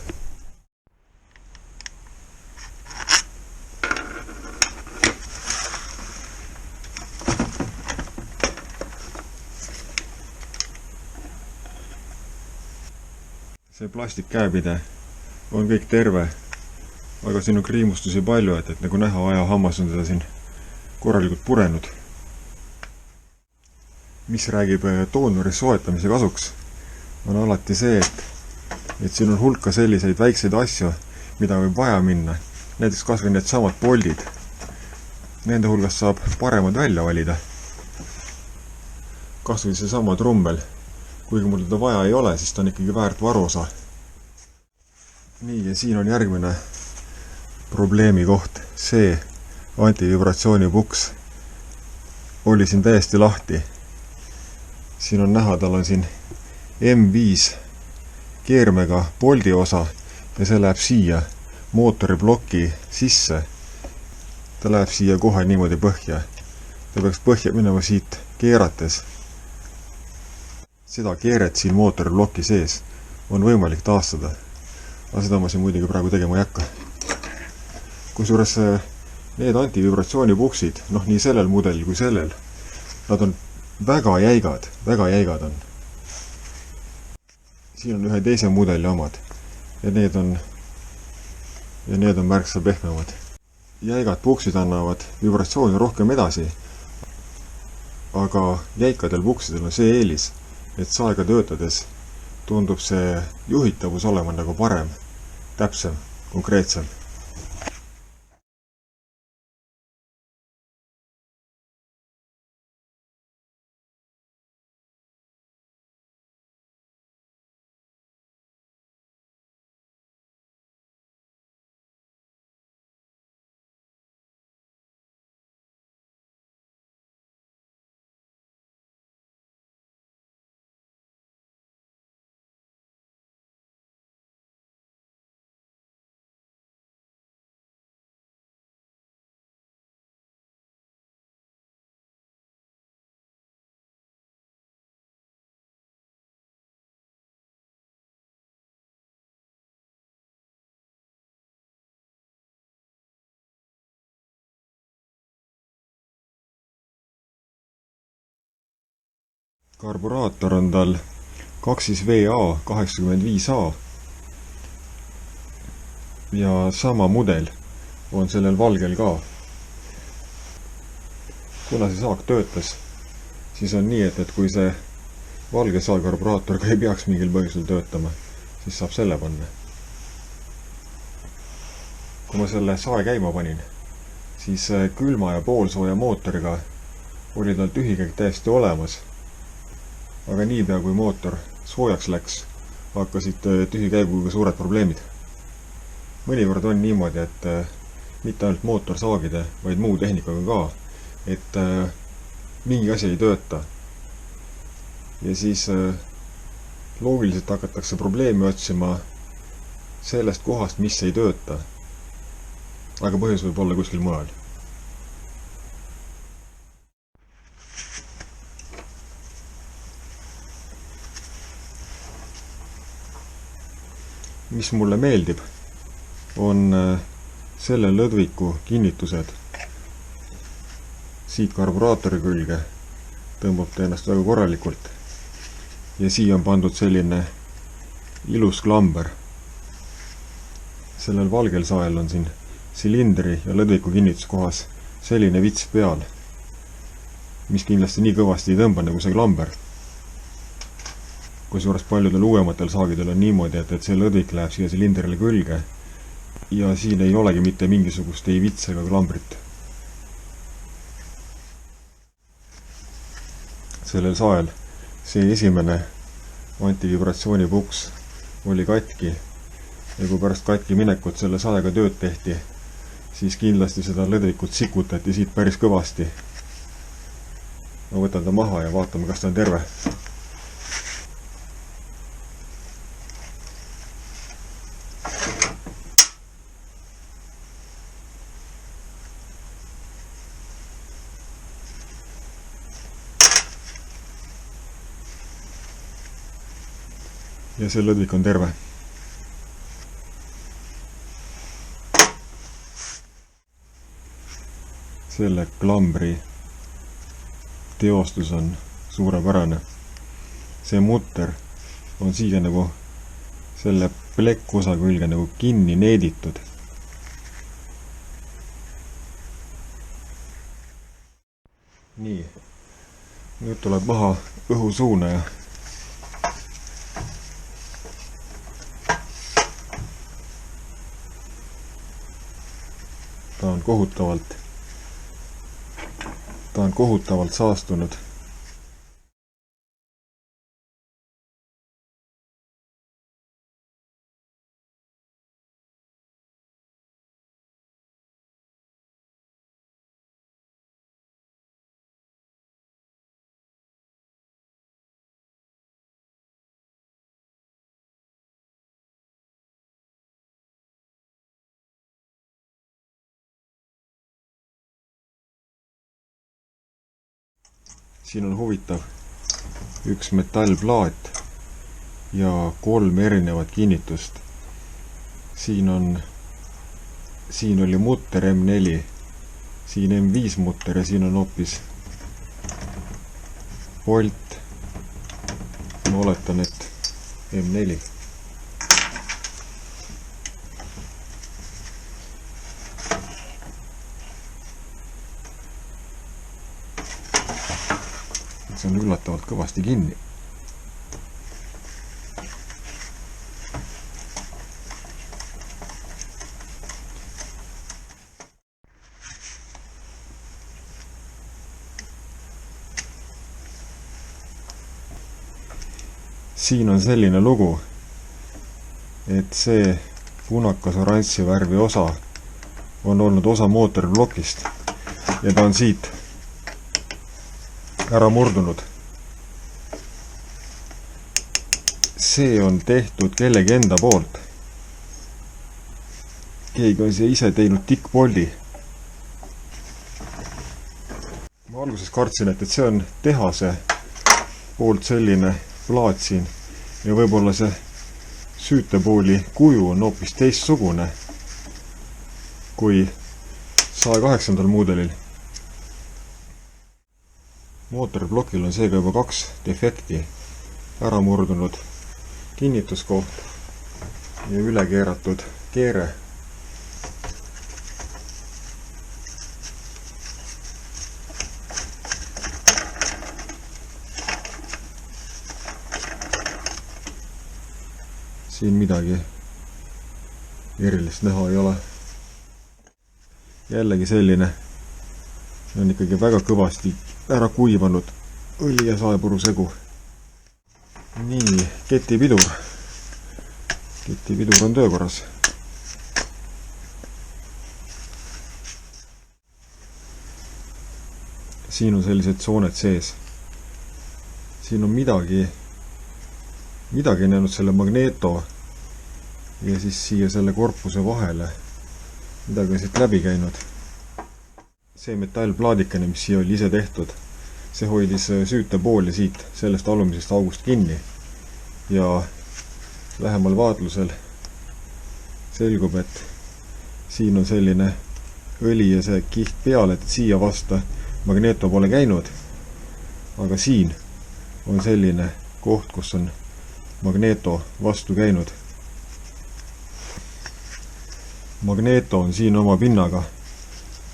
See plastikkäepide on kõik terve, aga siin on kriimustusi palju, et nagu näha, ajahammas on teda siin korralikult purenud. Mis räägib toonuri soetamise kasuks, on alati see, et siin on hulka selliseid väikseid asju, mida võib vaja minna. Näiteks kas või need samad poldid. Nende hulgas saab paremad välja valida. Kas või see sama trummel. Kuigi mul teda vaja ei ole, siis ta on ikkagi väärt varuosa. Nii, ja siin on järgmine probleemi koht. See antivibratsiooni puks oli siin täiesti lahti. Siin on näha, tal on siin M5 keermega poldi osa ja see läheb siia mootoribloki sisse. Ta läheb siia kohe niimoodi põhja. Ta peaks põhja minema siit keerates. Seda keeret siin mootoribloki sees on võimalik taastada. Aga seda ma siin muidugi praegu tegema ei hakka. Kusjuures need antivibratsiooni puksid, nii sellel mudelil kui sellel, nad on väga jäigad on. Siin on ühe teise mudeli omad ja need on märksa pehmemad. Jäigad puksid annavad vibratsiooni rohkem edasi, aga jäikadel puksidel on see eelis, et saega töötades tundub see juhitavus olema nagu parem, täpsem, konkreetsem. Karburaator on tal 2VA85A ja sama mudel on sellel valgel ka. Kuna see saak töötas, siis on nii, et kui see valge saagkarburaator ka ei peaks mingil põhjusel töötama, siis saab selle panna. Kui ma selle sae käima panin, siis külma ja poolsooja mootoriga oli tal tühikäik täiesti olemas. Aga niipea kui mootor soojaks läks, hakkasid tühikäiguga suured probleemid. Mõnikord on niimoodi, et mitte ainult mootorsaagide, vaid muu tehnikaga ka, et mingi asi ei tööta. Ja siis loogiliselt hakatakse probleemi otsima sellest kohast, mis ei tööta. Aga põhjus võib olla kuskil mujal. Mis mulle meeldib, on selle lõdviku kinnitused siit karburaatori külge tõmbab ta ennast väga korralikult. Ja siia on pandud selline ilus klamber. Sellel valgel sael on siin silindri ja lõdviku kinnituskohas selline vits peal, mis kindlasti nii kõvasti ei tõmba nagu see klamber. Kusjuures paljudel uuematel saagidel on niimoodi, et see lõdvik läheb siia silindrile külge ja siin ei olegi mitte mingisugust ei vitsa ega klambrit. Sellel sael see esimene antivibratsioonipuks oli katki ja kui pärast katki minekut selle saega tööd tehti, siis kindlasti seda lõdvikut sikutati siit päris kõvasti. Ma võtan ta maha ja vaatame, kas ta on terve. Ja see lõdvik on terve. Selle klambri teostus on suurepärane. See mutter on siia nagu selle plekkosa külge nagu kinni needitud. Nii, nüüd tuleb maha õhusuunaja. Ta on kohutavalt saastunud. Siin on huvitav üks metallplaat ja 3 erinevat kinnitust. Siin oli mutter M4, siin M5 mutter ja siin on hoopis Bolt. Ma oletan, et M4. See on üllatavalt kõvasti kinni. Siin on selline lugu, et see punakas oranži värvi osa on olnud osa mootoriplokist ja ta on siit ära murdunud. See on tehtud kellegi enda poolt. Keegi on siia ise teinud tikkpoldi. Ma alguses kartsin, et see on tehase poolt selline plaat siin ja võib-olla see süütepooli kuju on hoopis teistsugune kui 108. muudelil. Mootoriplokil on seega juba 2 defekti, ära murdunud kinnituskoht ja üle keeratud keere. Siin midagi erilist näha ei ole. Jällegi selline on ikkagi väga kõvasti ära kuivanud õli ja saepuru segu. Nii, ketipidur. Ketipidur on töökorras. Siin on sellised sooned sees. Siin on midagi näinud selle magneeto ja siis siia selle korpuse vahele. Midagi on siit läbi käinud. See metallplaadikene, mis siia oli ise tehtud, see hoidis süütepooli siit sellest alumisest august kinni ja lähemal vaatlusel selgub, et siin on selline õli ja see kiht peal, et siia vasta magneeto pole käinud aga siin on selline koht, kus on magneeto vastu käinud. Magneeto on siin oma pinnaga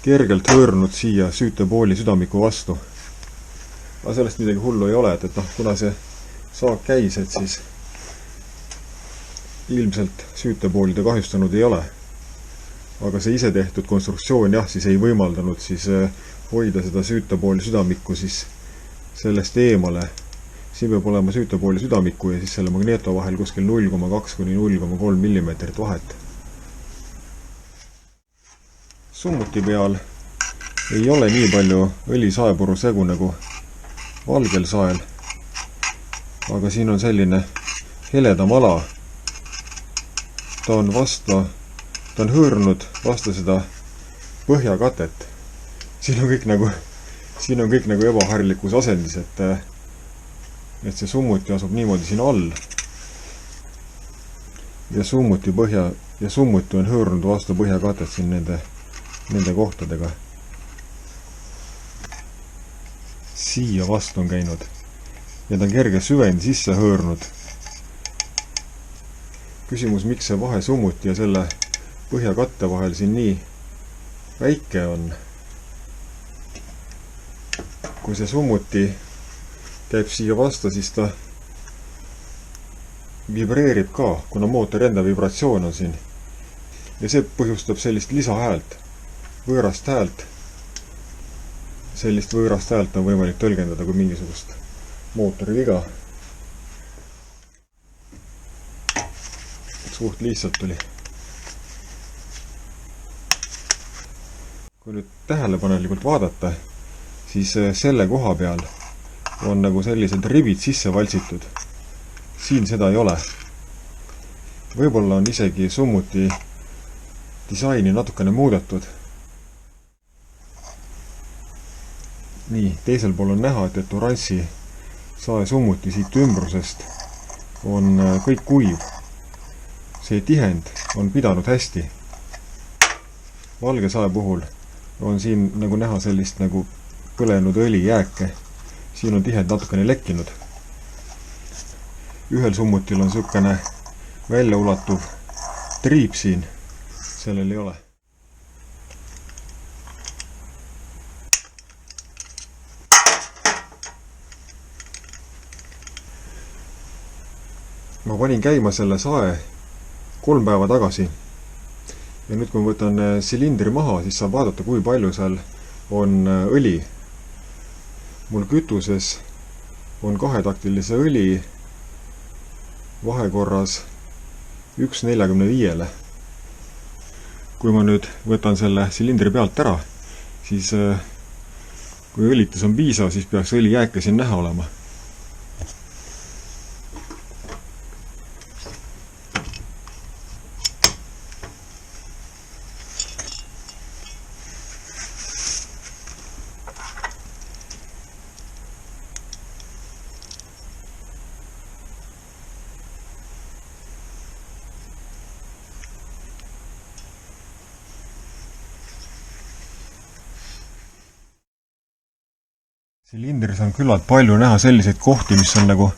kergelt hõõrunud siia süütepooli südamiku vastu. Aga sellest midagi hullu ei ole, et kuna see saak käis, et siis ilmselt süütepooli ta kahjustanud ei ole. Aga see ise tehtud konstruktsioon siis ei võimaldanud siis hoida seda süütepooli südamikku siis sellest eemale. Siin peab olema süütepooli südamikku ja siis selle magneeto vahel kuskil 0,2 kuni 0,3 millimeetrit vahet. Summuti peal ei ole nii palju õli-saepuru segu nagu valgel sael, aga siin on selline heledam ala. Ta on hõõrunud vastu seda põhjakatet. Siin on kõik nagu ebaharilikus asendis, et see summuti asub niimoodi siin all. Ja summuti on hõõrunud vastu põhjakatet siin nende kohtadega. Siia vastu on käinud ja ta on kerge süvendi sisse hõõrunud. Küsimus, miks see vahe summuti ja selle põhjakatte vahel siin nii väike on. Kui see summuti käib siia vastu, siis ta vibreerib ka, kuna mootori enda vibratsioon on siin. Ja see põhjustab sellist lisahäält, võõrast häält. Sellist võõrast häält on võimalik tõlgendada kui mingisugust mootori viga. Suht lihtsalt tuli. Kui nüüd tähelepanelikult vaadata, siis selle koha peal on nagu sellised ribid sisse valtsitud. Siin seda ei ole. Võib-olla on isegi summuti disaini natukene muudetud. Nii, teisel pool on näha, et oranssi sae summuti siit ümbrusest on kõik kuiv. See tihend on pidanud hästi. Valge sae puhul on siin nagu näha sellist nagu põlenud õli jääke. Siin on tihend natukene lekkinud. Ühel summutil on sükene väljaulatuv triip siin. Sellel ei ole. Ma panin käima selle sae 3 päeva tagasi. Ja nüüd, kui ma võtan silindri maha, siis saab vaadata, kui palju seal on õli. Mul kütuses on 2-taktilise õli vahekorras 1,45. Kui ma nüüd võtan selle silindri pealt ära, siis kui õlitus on piisav, siis peaks õli jääke siin näha olema. Silindris on küllalt palju näha selliseid kohti, mis on nagu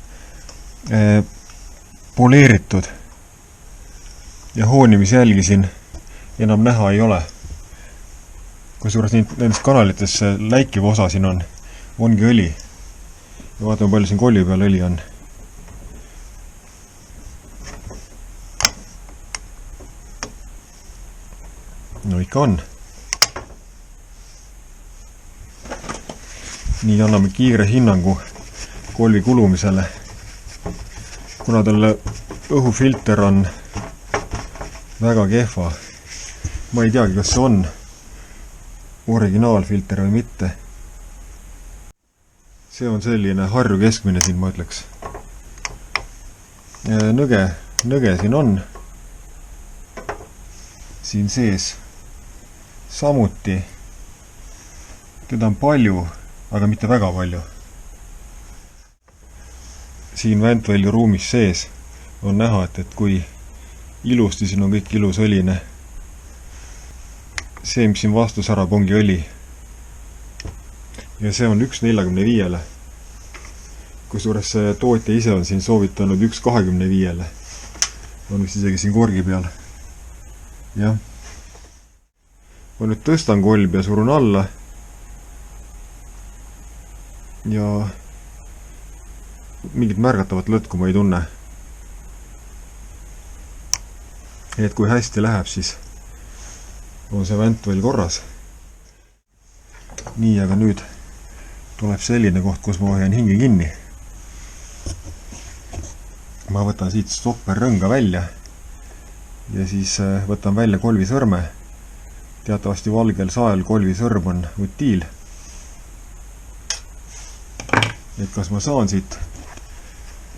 poleeritud ja hoonimisjälgi siin enam näha ei ole. Kusjuures nendest kanalites läikiv osa siin ongi õli. Ja vaatame, palju siin kolli peal õli on. No ikka on. Nii anname kiire hinnangu kolvi kulumisele. Kuna talle õhufilter on väga kehva, ma ei teagi, kas see on originaalfilter või mitte. See on selline Harju keskmine siin, ma ütleks. Nõge siin on. Siin sees samuti. Teda on palju, aga mitte väga palju. Siin väntvälju ruumis sees on näha, et kui ilusti siin on kõik ilus õline. See, mis siin vastu sarab, ongi õli. Ja see on 1,45. Kusjuures see tootja ise on siin soovitanud 1,25. On vist isegi siin korgi peal. Jah. Ma nüüd tõstan kolbi ja surun alla. Ja mingit märgatavat lõtku ma ei tunne. Et kui hästi läheb, siis on see vänt veel korras. Nii, aga nüüd tuleb selline koht, kus ma hoian hinge kinni. Ma võtan siit stopperrõnga välja ja siis võtan välja kolvisõrme. Teatavasti valgel sael kolvisõrm on utiil. Et kas ma saan siit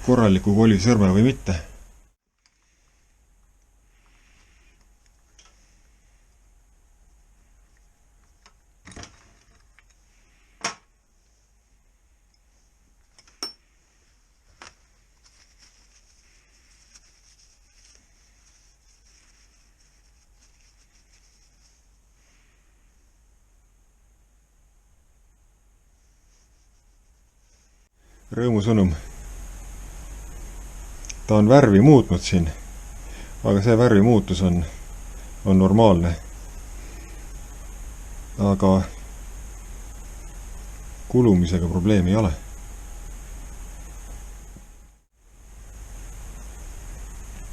korraliku kolvisõrme või mitte. Rõõmusõnum. Ta on värvi muutnud siin, aga see värvi muutus on normaalne. Aga kulumisega probleemi ei ole.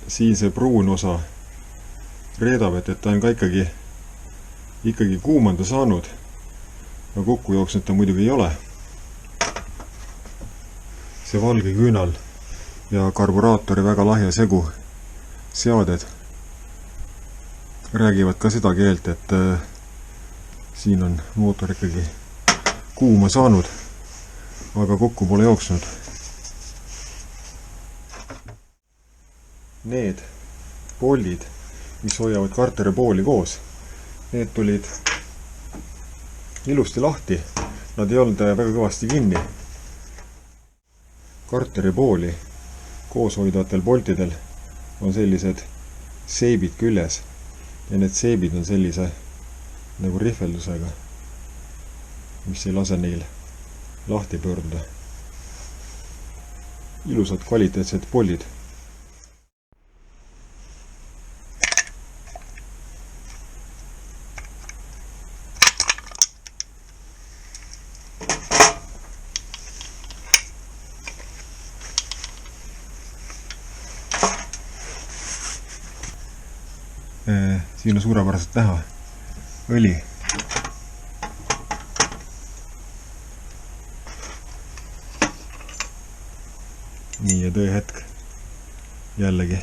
Siin see pruun osa reedab, et ta on ka ikkagi kuumanda saanud. No kokku jooksnud ta muidugi ei ole. See valge küünal ja karburaatori väga lahja segu seaded räägivad ka seda keelt, et siin on mootor ikkagi kuuma saanud, aga kokku pole jooksnud. Need pollid, mis hoiavad karteri pooli koos, need tulid ilusti lahti. Nad ei olnud väga kõvasti kinni. Karteri pooli koos hoidvatel boltidel on sellised seebid küljes ja need seebid on sellise nagu rihveldusega, mis ei lase neil lahti pöörduda. Ilusad kvaliteetsed pollid. Siin on suurepäraselt näha õli. Nii ja tööhetk jällegi.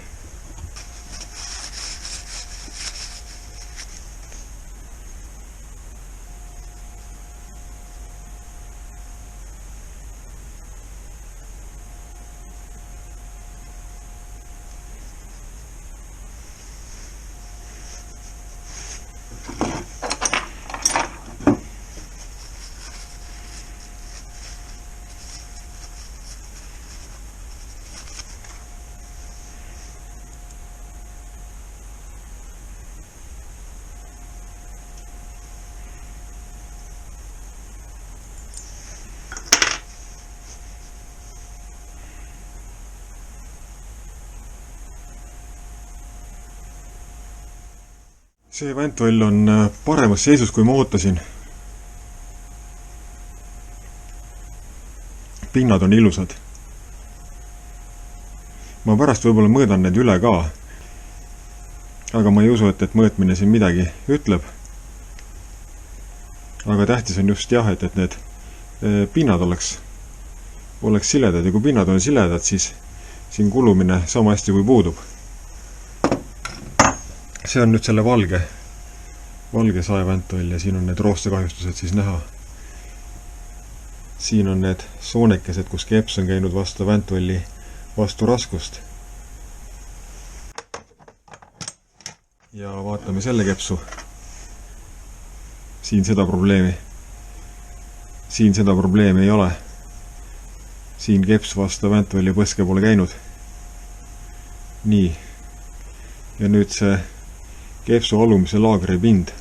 See väntoll on paremas seisus, kui ma ootasin. Pinnad on ilusad. Ma pärast võib-olla mõõdan need üle ka. Aga ma ei usu, et mõõtmine siin midagi ütleb. Aga tähtis on just jah, et need pinnad oleks siledad ja kui pinnad on siledad, siis siin kulumine sama hästi kui puudub. See on nüüd selle valge saeväntoll ja siin on need roostekahjustused siis näha. Siin on need soonekesed, kus keps on käinud vastu väntolli vastu raskust. Ja vaatame selle kepsu. Siin seda probleemi ei ole. Siin keps vastu väntolli põske pole käinud. Nii. Ja nüüd see kepsu alumise laagri pind.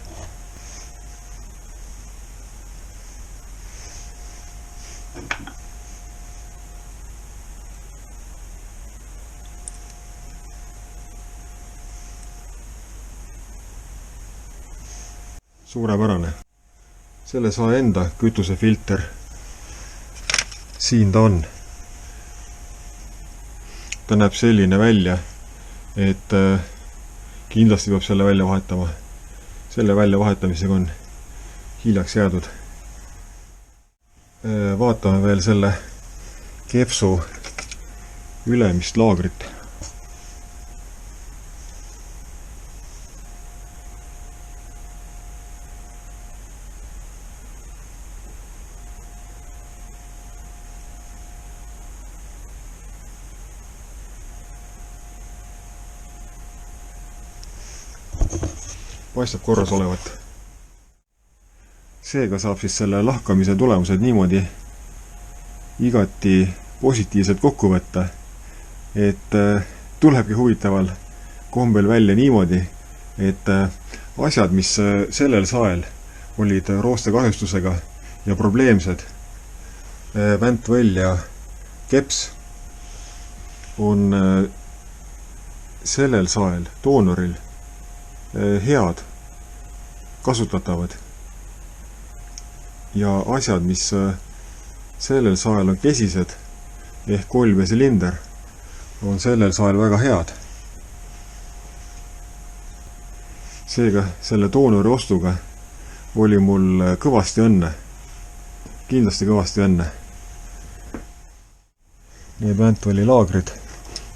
suurepärane. Selle sae enda kütusefilter. Siin ta on. Ta näeb selline välja, et kindlasti peab selle välja vahetama. Selle välja vahetamisega on hiljaks jäädud. Vaatame veel selle kepsu ülemist laagrit. Paistab korras olevat. Seega saab siis selle lahkamise tulemused niimoodi igati positiivselt kokku võtta, et tulebki huvitaval kombel välja niimoodi, et asjad, mis sellel sael olid roostekahjustusega ja probleemsed, väntvõll ja keps, on sellel sael, doonoril, head, kasutatavad. Ja asjad, mis sellel sael on kesised, ehk kolb ja silinder, on sellel sael väga head. Seega selle doonori ostuga oli mul kõvasti õnne. Kindlasti kõvasti õnne. Need väntvõlli laagrid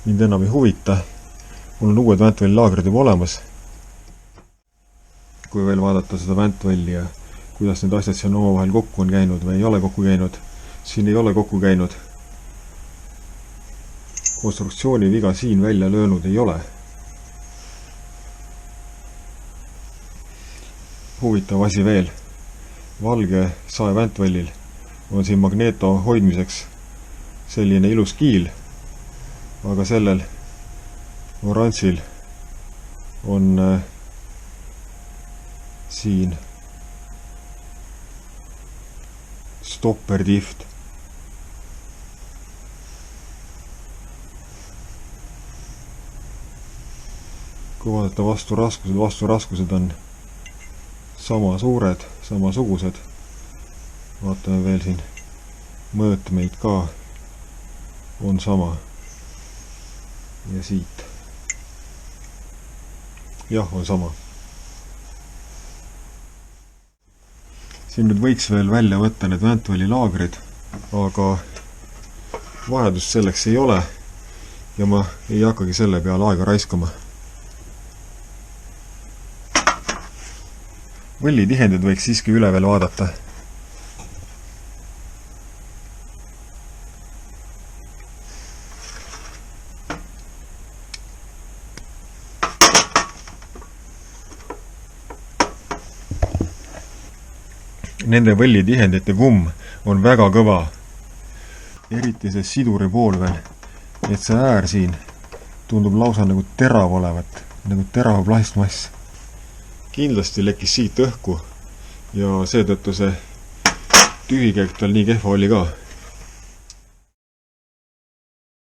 mind enam ei huvita. Mul on uued väntvõlli laagrid juba olemas. Kui veel vaadata seda väntvõlli ja kuidas need asjad siin omavahel kokku on käinud või ei ole kokku käinud, siin ei ole kokku käinud. Konstruktsiooni viga siin välja löönud ei ole. Huvitav asi veel. Valge sae väntvõllil on siin magneeto hoidmiseks selline ilus kiil, aga sellel oranžil on siin stoppertift. Kui vaadata vasturaskused on sama suured, samasugused. Vaatame veel siin mõõtmeid ka on sama. Ja siit. Jah, on sama. Siin nüüd võiks veel välja võtta need väntvõlli laagrid, aga vajadust selleks ei ole ja ma ei hakkagi selle peale aega raiskama. Võllitihendid võiks siiski üle veel vaadata. Nende võllitihendite kumm on väga kõva. Eriti see siduri pool veel, et see äär siin tundub lausa nagu terav olevat, nagu terav plastmass. Kindlasti lekkis siit õhku ja seetõttu see tühikäik tal nii kehva oli ka.